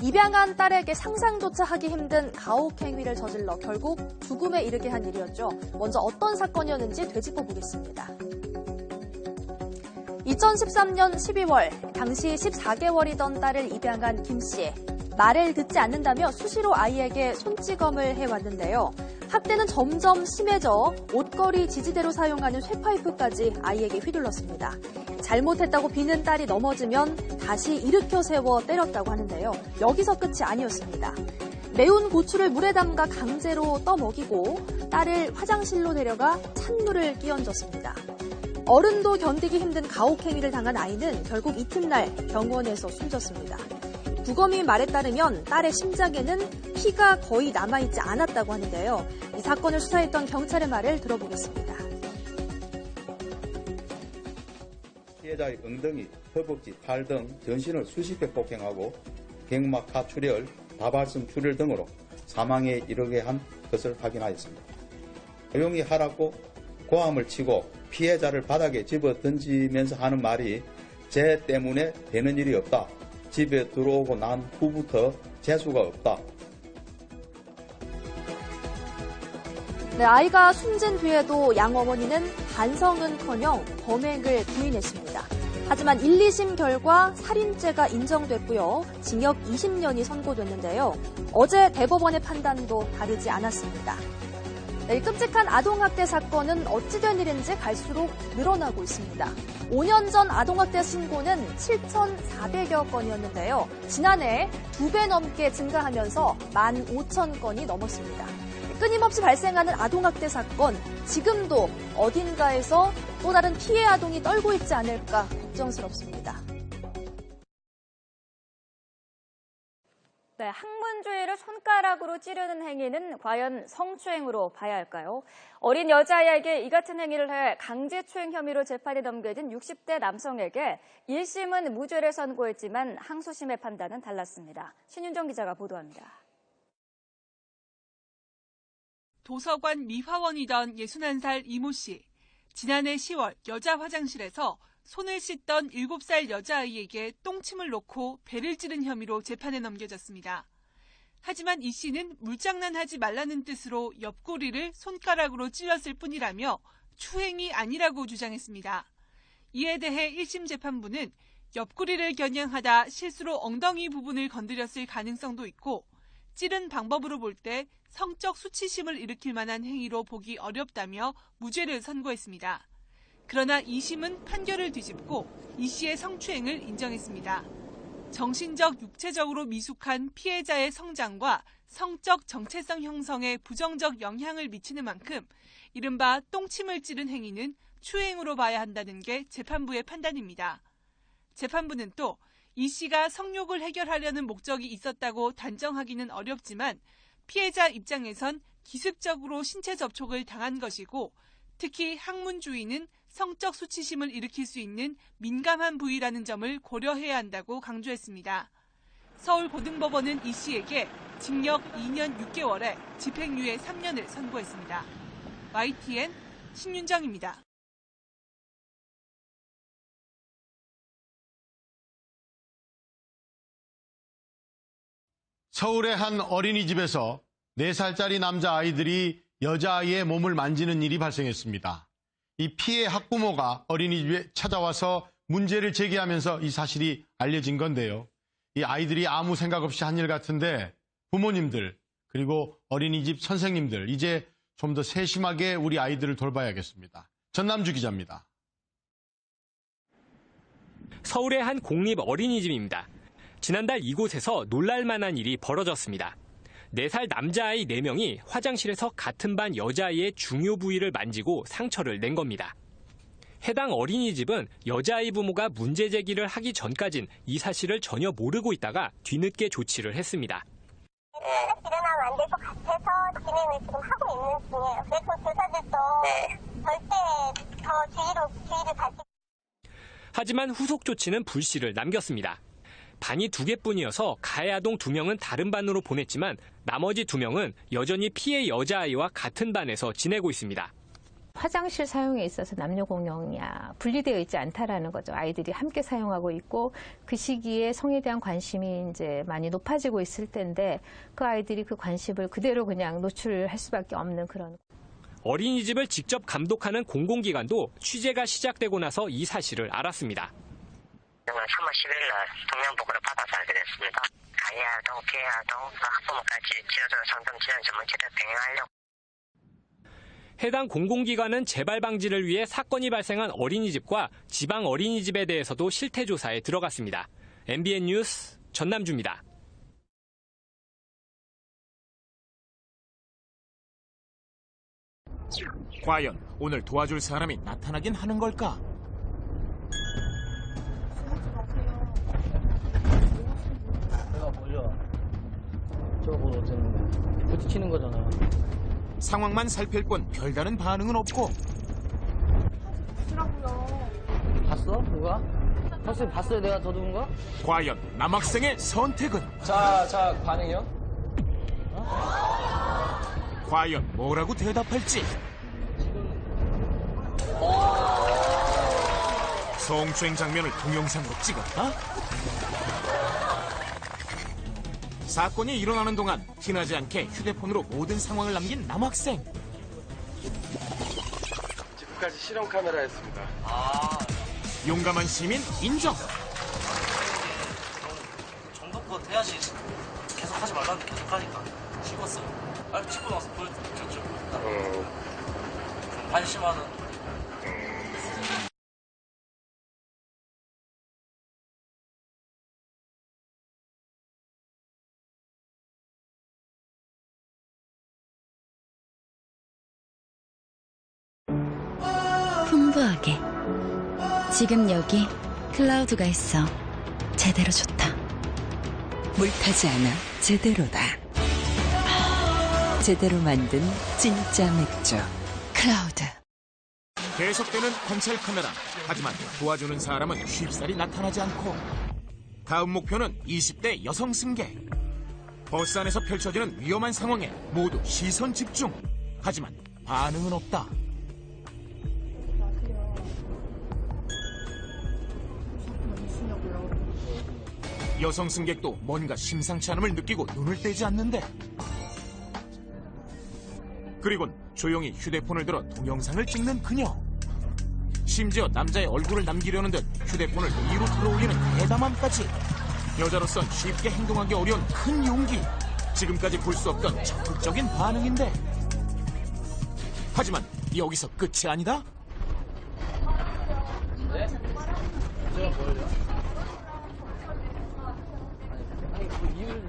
입양한 딸에게 상상조차 하기 힘든 가혹행위를 저질러 결국 죽음에 이르게 한 일이었죠. 먼저 어떤 사건이었는지 되짚어 보겠습니다. 2013년 12월 당시 14개월이던 딸을 입양한 김 씨. 말을 듣지 않는다며 수시로 아이에게 손찌검을 해왔는데요. 학대는 점점 심해져 옷걸이 지지대로 사용하는 쇠파이프까지 아이에게 휘둘렀습니다. 잘못했다고 비는 딸이 넘어지면 다시 일으켜 세워 때렸다고 하는데요. 여기서 끝이 아니었습니다. 매운 고추를 물에 담가 강제로 떠먹이고 딸을 화장실로 데려가 찬물을 끼얹었습니다. 어른도 견디기 힘든 가혹행위를 당한 아이는 결국 이튿날 병원에서 숨졌습니다. 부검이 말에 따르면 딸의 심장에는 피가 거의 남아있지 않았다고 하는데요. 이 사건을 수사했던 경찰의 말을 들어보겠습니다.
피해자의 엉덩이, 허벅지, 팔 등 전신을 수십 회 폭행하고 갱막 하출혈, 다발성 출혈 등으로 사망에 이르게 한 것을 확인하였습니다. 조용히 하라고 고함을 치고 피해자를 바닥에 집어 던지면서 하는 말이 쟤 때문에 되는 일이 없다. 집에 들어오고 난 후부터 재수가 없다.
네, 아이가 숨진 뒤에도 양 어머니는 반성은커녕 범행을 부인했습니다. 하지만 1, 2심 결과 살인죄가 인정됐고요. 징역 20년이 선고됐는데요. 어제 대법원의 판단도 다르지 않았습니다. 네, 이 끔찍한 아동학대 사건은 어찌된 일인지 갈수록 늘어나고 있습니다. 5년 전 아동학대 신고는 7,400여 건이었는데요. 지난해 2배 넘게 증가하면서 15,000건이 넘었습니다. 끊임없이 발생하는 아동학대 사건, 지금도 어딘가에서 또 다른 피해 아동이 떨고 있지 않을까 걱정스럽습니다.
네, 학문주의를 손가락으로 찌르는 행위는 과연 성추행으로 봐야 할까요? 어린 여자아이에게 이 같은 행위를 해 강제추행 혐의로 재판에 넘겨진 60대 남성에게 1심은 무죄를 선고했지만 항소심의 판단은 달랐습니다. 신윤정 기자가 보도합니다.
도서관 미화원이던 61살 이모 씨. 지난해 10월 여자 화장실에서 손을 씻던 7살 여자아이에게 똥침을 놓고 배를 찌른 혐의로 재판에 넘겨졌습니다. 하지만 이 씨는 물장난하지 말라는 뜻으로 옆구리를 손가락으로 찔렀을 뿐이라며 추행이 아니라고 주장했습니다. 이에 대해 1심 재판부는 옆구리를 겨냥하다 실수로 엉덩이 부분을 건드렸을 가능성도 있고 찌른 방법으로 볼 때 성적 수치심을 일으킬 만한 행위로 보기 어렵다며 무죄를 선고했습니다. 그러나 2심은 판결을 뒤집고 이 씨의 성추행을 인정했습니다. 정신적, 육체적으로 미숙한 피해자의 성장과 성적 정체성 형성에 부정적 영향을 미치는 만큼 이른바 똥침을 찌른 행위는 추행으로 봐야 한다는 게 재판부의 판단입니다. 재판부는 또 이 씨가 성욕을 해결하려는 목적이 있었다고 단정하기는 어렵지만
피해자 입장에선 기습적으로 신체 접촉을 당한 것이고 특히 학문주의는 성적 수치심을 일으킬 수 있는 민감한 부위라는 점을 고려해야 한다고 강조했습니다. 서울고등법원은 이 씨에게 징역 2년 6개월에 집행유예 3년을 선고했습니다. YTN 신윤정입니다.
서울의 한 어린이집에서 4살짜리 남자아이들이 여자아이의 몸을 만지는 일이 발생했습니다. 이 피해 학부모가 어린이집에 찾아와서 문제를 제기하면서 이 사실이 알려진 건데요. 이 아이들이 아무 생각 없이 한 일 같은데 부모님들 그리고 어린이집 선생님들 이제 좀 더 세심하게 우리 아이들을 돌봐야겠습니다. 전남주 기자입니다.
서울의 한 공립 어린이집입니다. 지난달 이곳에서 놀랄만한 일이 벌어졌습니다. 4살 남자아이 4명이 화장실에서 같은 반 여자아이의 중요 부위를 만지고 상처를 낸 겁니다. 해당 어린이집은 여자아이 부모가 문제 제기를 하기 전까진 이 사실을 전혀 모르고 있다가 뒤늦게 조치를 했습니다.
일어나면 안 될 것 같아서 진행을 지금 하고 있는 중이에요. 그래서 교사들도 절대 더 주의를 가지고.
하지만 후속 조치는 불씨를 남겼습니다. 반이 2개뿐이어서 가해 아동 2명은 다른 반으로 보냈지만 나머지 2명은 여전히 피해 여자아이와 같은 반에서 지내고 있습니다.
화장실 사용에 있어서 남녀 공용이 분리되어 있지 않다라는 거죠. 아이들이 함께 사용하고 있고 그 시기에 성에 대한 관심이 이제 많이 높아지고 있을 때인데 그 아이들이 그 관심을 그대로 그냥 노출할 수밖에 없는 그런.
어린이집을 직접 감독하는 공공기관도 취재가 시작되고 나서 이 사실을 알았습니다.
3월 10일 날 동명보고를 받아서 알게 됐습니다. 가해 아동, 피해 아동, 학부모까지 지어져서 상담 지원 전문 제대 병행하려고.
해당 공공기관은 재발 방지를 위해 사건이 발생한 어린이집과 지방 어린이집에 대해서도 실태 조사에 들어갔습니다. MBN 뉴스 전남주입니다.
과연 오늘 도와줄 사람이 나타나긴 하는 걸까?
내가 뭐야? 저거 어쩌는 부딪히는 거잖아.
상황만 살필 뿐 별다른 반응은 없고.
봤어? 누가? 혹시 봤어요? 내가 더 누군 거?
과연 남학생의 선택은?
자, 반응이요?
과연 뭐라고 대답할지? 성추행 장면을 동영상으로 찍었다? 사건이 일어나는 동안 티나지 않게 휴대폰으로 모든 상황을 남긴 남학생.
지금까지 실험 카메라였습니다.
용감한 시민 인정.
정도껏 해야지. 계속 하지 말라는데 계속 하니까 찍었어요. 찍고 나서 보여줬죠. 관심하는.
풍부하게 지금 여기 클라우드가 있어. 제대로 좋다. 물타지 않아 제대로다. 제대로 만든 진짜 맥주 클라우드.
계속되는 관찰 카메라. 하지만 도와주는 사람은 쉽사리 나타나지 않고. 다음 목표는 20대 여성 승객. 버스 안에서 펼쳐지는 위험한 상황에 모두 시선 집중. 하지만 반응은 없다. 여성 승객도 뭔가 심상치 않음을 느끼고 눈을 떼지 않는데. 그리곤 조용히 휴대폰을 들어 동영상을 찍는 그녀. 심지어 남자의 얼굴을 남기려는 듯 휴대폰을 위로 들어올리는 대담함까지. 여자로선 쉽게 행동하기 어려운 큰 용기. 지금까지 볼 수 없던 적극적인 반응인데. 하지만 여기서 끝이 아니다.
네? 제가 뭘요? 아니 그 이유를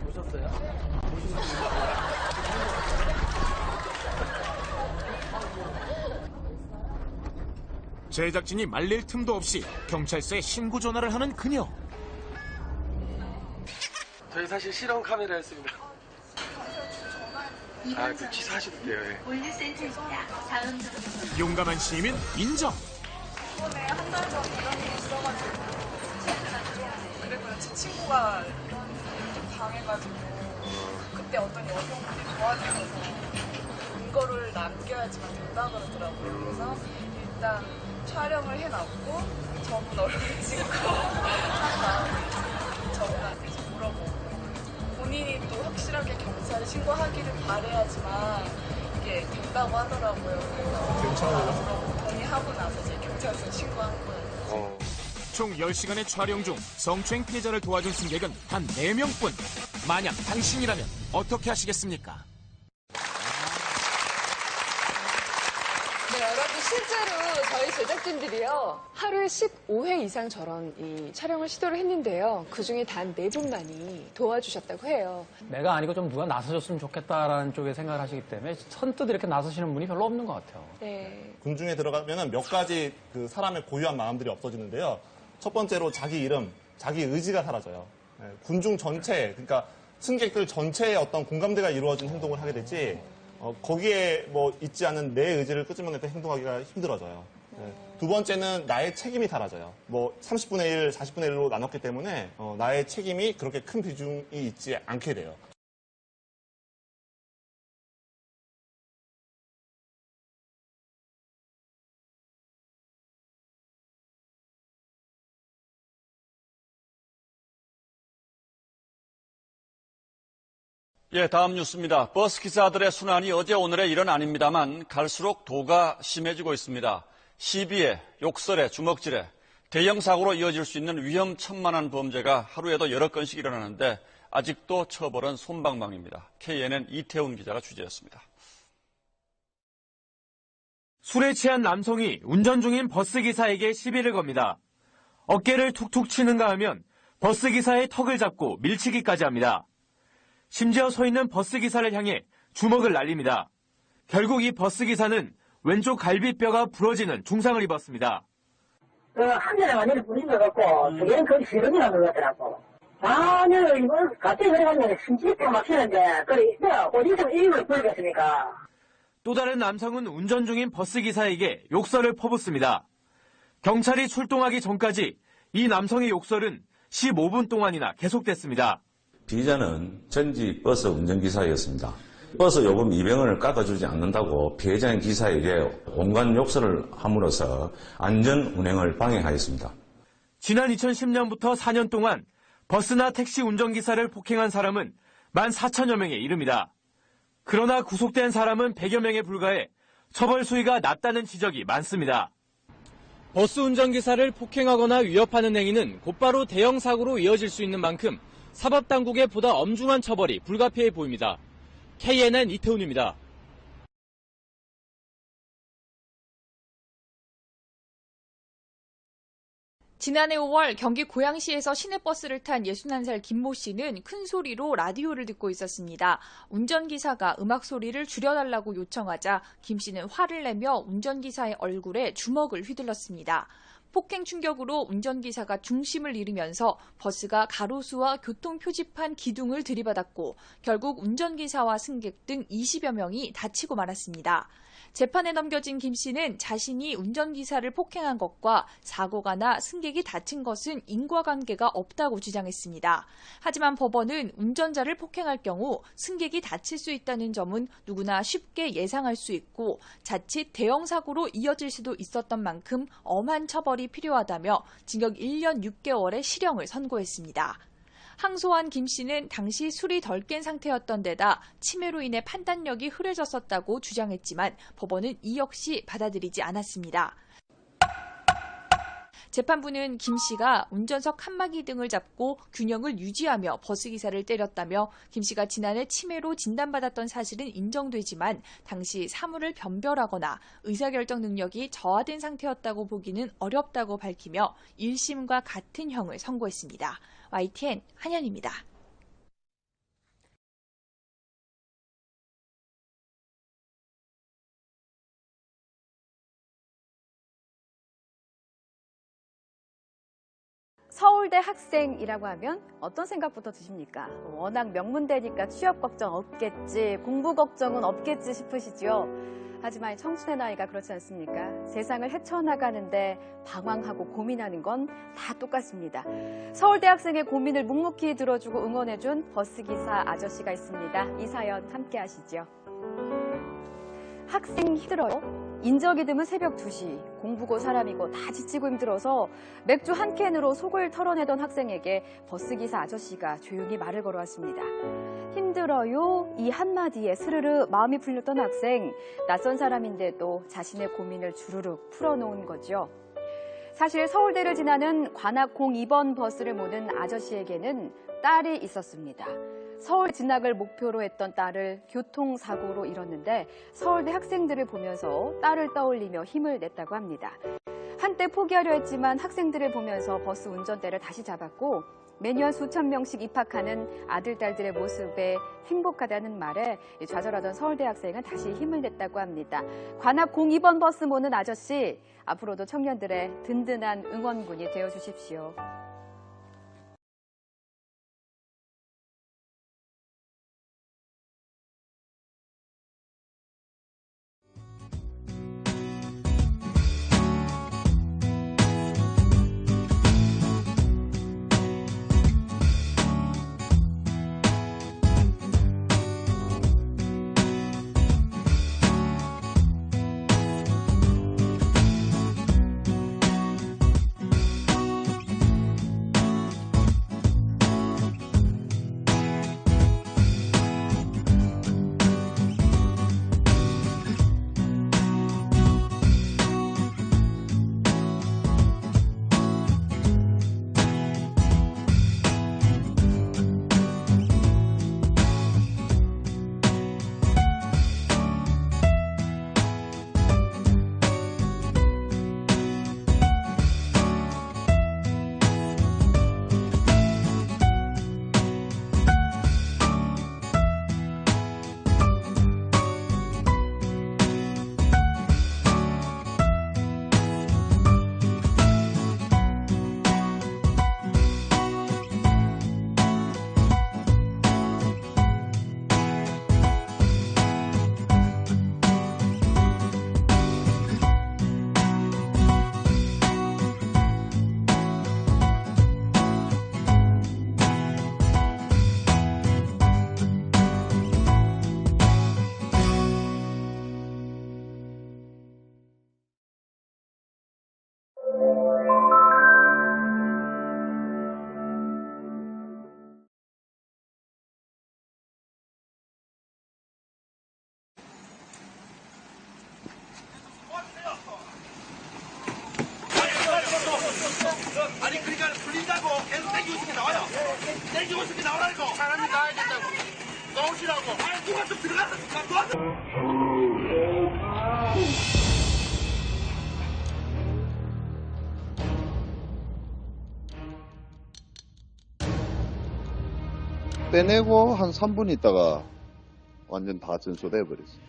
보셨어요?
제작진이 말릴 틈도 없이 경찰서에 신고 전화를 하는 그녀.
저희 사실 실험 카메라였습니다. 그 취소하셔도 돼요. 예.
용감한 시민 인정.
이번에 한 달 전 이런 일이 있어가지고 그리고 제 친구가 이런 일을 좀 당해가지고 그때 어떤 여성분이 도와주셔서 이거를 남겨야지만 된다 그러더라고요. 그래서 일단 촬영을 해놨고 저분 얼굴 찍고 한 다음에 저분한테 좀 물어보고 본인이 또 확실하게 경찰에 신고하기를 바라야지만 이게 된다고 하더라고요. 그래서 경찰로 물어보고 동의하고 나서 이제 경찰서에 신고한 거예요.
총 10시간의 촬영 중 성추행 피해자를 도와준 승객은 단 4명뿐. 만약 당신이라면 어떻게 하시겠습니까?
네, 여러분 실제로 저희 제작진들이요 하루에 15회 이상 저런 이 촬영을 시도를 했는데요. 그중에 단 4분만이 도와주셨다고 해요.
내가 아니고 좀 누가 나서줬으면 좋겠다라는 쪽에 생각을 하시기 때문에 선뜻 이렇게 나서시는 분이 별로 없는 것 같아요.
네.
군중에 들어가면 몇 가지 그 사람의 고유한 마음들이 없어지는데요. 첫 번째로 자기 이름, 자기 의지가 사라져요. 네, 군중 전체, 그러니까 승객들 전체의 어떤 공감대가 이루어진 행동을 하게 되지 거기에 뭐 있지 않은 내 의지를 끄집어내서 행동하기가 힘들어져요. 네. 두 번째는 나의 책임이 사라져요. 뭐 30분의 1, 40분의 1로 나눴기 때문에 나의 책임이 그렇게 큰 비중이 있지 않게 돼요.
예, 다음 뉴스입니다. 버스 기사들의 순환이 어제 오늘의 일은 아닙니다만 갈수록 도가 심해지고 있습니다. 시비에, 욕설에, 주먹질에 대형 사고로 이어질 수 있는 위험천만한 범죄가 하루에도 여러 건씩 일어나는데 아직도 처벌은 솜방망입니다. KNN 이태훈 기자가 취재했습니다.
술에 취한 남성이 운전 중인 버스기사에게 시비를 겁니다. 어깨를 툭툭 치는가 하면 버스기사의 턱을 잡고 밀치기까지 합니다. 심지어 서 있는 버스기사를 향해 주먹을 날립니다. 결국 이 버스기사는 왼쪽 갈비뼈가 부러지는 중상을 입었습니다.
한 대는 완전히 부러진 것 같고, 두 개는 거의 실험이라는 것 같더라고. 아니, 이거 갑자기 그래가지고 심지어 막히는데, 어디서 이유를 모르겠습니까?
또 다른 남성은 운전 중인 버스기사에게 욕설을 퍼붓습니다. 경찰이 출동하기 전까지 이 남성의 욕설은 15분 동안이나 계속됐습니다.
피해자는 전직 버스 운전기사였습니다. 버스 요금 200원을 깎아주지 않는다고 피해자인 기사에게 온갖 욕설을 함으로써 안전 운행을 방해하였습니다.
지난 2010년부터 4년 동안 버스나 택시 운전기사를 폭행한 사람은 14,000여 명에 이릅니다. 그러나 구속된 사람은 100여 명에 불과해 처벌 수위가 낮다는 지적이 많습니다. 버스 운전기사를 폭행하거나 위협하는 행위는 곧바로 대형 사고로 이어질 수 있는 만큼 사법당국의 보다 엄중한 처벌이 불가피해 보입니다. KNN 이태훈입니다.
지난해 5월 경기 고양시에서 시내버스를 탄 61살 김모 씨는 큰 소리로 라디오를 듣고 있었습니다. 운전기사가 음악 소리를 줄여달라고 요청하자 김 씨는 화를 내며 운전기사의 얼굴에 주먹을 휘둘렀습니다. 폭행 충격으로 운전기사가 중심을 잃으면서 버스가 가로수와 교통표지판 기둥을 들이받았고 결국 운전기사와 승객 등 20여 명이 다치고 말았습니다. 재판에 넘겨진 김 씨는 자신이 운전기사를 폭행한 것과 사고가 나 승객이 다친 것은 인과관계가 없다고 주장했습니다. 하지만 법원은 운전자를 폭행할 경우 승객이 다칠 수 있다는 점은 누구나 쉽게 예상할 수 있고 자칫 대형 사고로 이어질 수도 있었던 만큼 엄한 처벌이 필요하다며 징역 1년 6개월의 실형을 선고했습니다. 항소한 김 씨는 당시 술이 덜 깬 상태였던 데다 치매로 인해 판단력이 흐려졌었다고 주장했지만 법원은 이 역시 받아들이지 않았습니다. 재판부는 김 씨가 운전석 칸막이 등을 잡고 균형을 유지하며 버스기사를 때렸다며 김 씨가 지난해 치매로 진단받았던 사실은 인정되지만 당시 사물을 변별하거나 의사결정 능력이 저하된 상태였다고 보기는 어렵다고 밝히며 1심과 같은 형을 선고했습니다. YTN 한현입니다.
서울대 학생이라고 하면 어떤 생각부터 드십니까? 워낙 명문대니까 취업 걱정 없겠지, 공부 걱정은 없겠지 싶으시죠? 하지만 청춘의 나이가 그렇지 않습니까? 세상을 헤쳐나가는데 방황하고 고민하는 건 다 똑같습니다. 서울대 학생의 고민을 묵묵히 들어주고 응원해준 버스기사 아저씨가 있습니다. 이 사연 함께 하시죠. 학생 힘들어요? 인적이 드문 새벽 2시, 공부고 사람이고 다 지치고 힘들어서 맥주 한 캔으로 속을 털어내던 학생에게 버스기사 아저씨가 조용히 말을 걸어왔습니다. 힘들어요? 이 한마디에 스르르 마음이 풀렸던 학생, 낯선 사람인데도 자신의 고민을 주르륵 풀어놓은 거죠. 사실 서울대를 지나는 관악 02번 버스를 모는 아저씨에게는 딸이 있었습니다. 서울 진학을 목표로 했던 딸을 교통사고로 잃었는데 서울대 학생들을 보면서 딸을 떠올리며 힘을 냈다고 합니다. 한때 포기하려 했지만 학생들을 보면서 버스 운전대를 다시 잡았고 매년 수천 명씩 입학하는 아들, 딸들의 모습에 행복하다는 말에 좌절하던 서울대 학생은 다시 힘을 냈다고 합니다. 관악 02번 버스 모는 아저씨, 앞으로도 청년들의 든든한 응원군이 되어주십시오.
아니 그러니까 풀린다고 계속 땡기고 있으면 나와요. 땡기고 있으면 나오라고. 사람이 나와야 된다고. 나오시라고. 아니 누가 좀 들어가서 도와줘.
빼내고 한 3분 있다가 완전 다 전소돼 버렸어.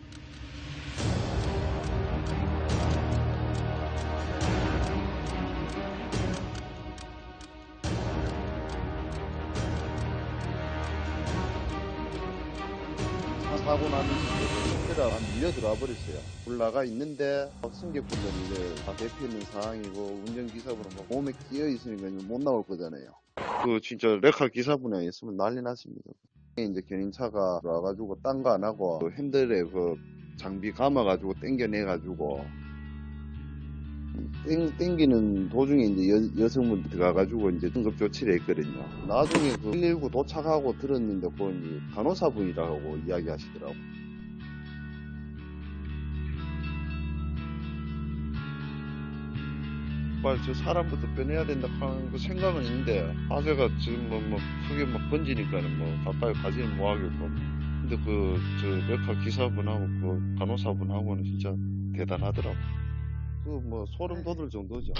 사고 나면서 한 밀려 들어와 버렸어요. 올라가 있는데 승객분들이 이제 다 대피 있는 상황이고 운전기사분은 뭐 몸에 끼어 있으니까 못 나올 거잖아요. 그 진짜 레카 기사분에 있으면 난리 났습니다. 이제 견인차가 들어와가지고 딴 거 안 하고 그 핸들에 그 장비 감아가지고 당겨내가지고 땡기는 도중에 이제 여성분 들어가가지고 이제 응급 조치를 했거든요. 나중에 그 119 도착하고 들었는데 그 이제 간호사분이라고 이야기하시더라고. 빨리 저 사람부터 빼내야 된다 하는 그 생각은 있는데 화재가 지금 뭐 크게 막 번지니까는 뭐 가까이 가지는 못하겠고. 근데 저 메카 기사분하고 그 간호사분하고는 진짜 대단하더라고. 그 뭐 소름 돋을 정도죠.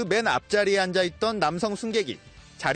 맨 앞자리에 앉아있던 남성 승객이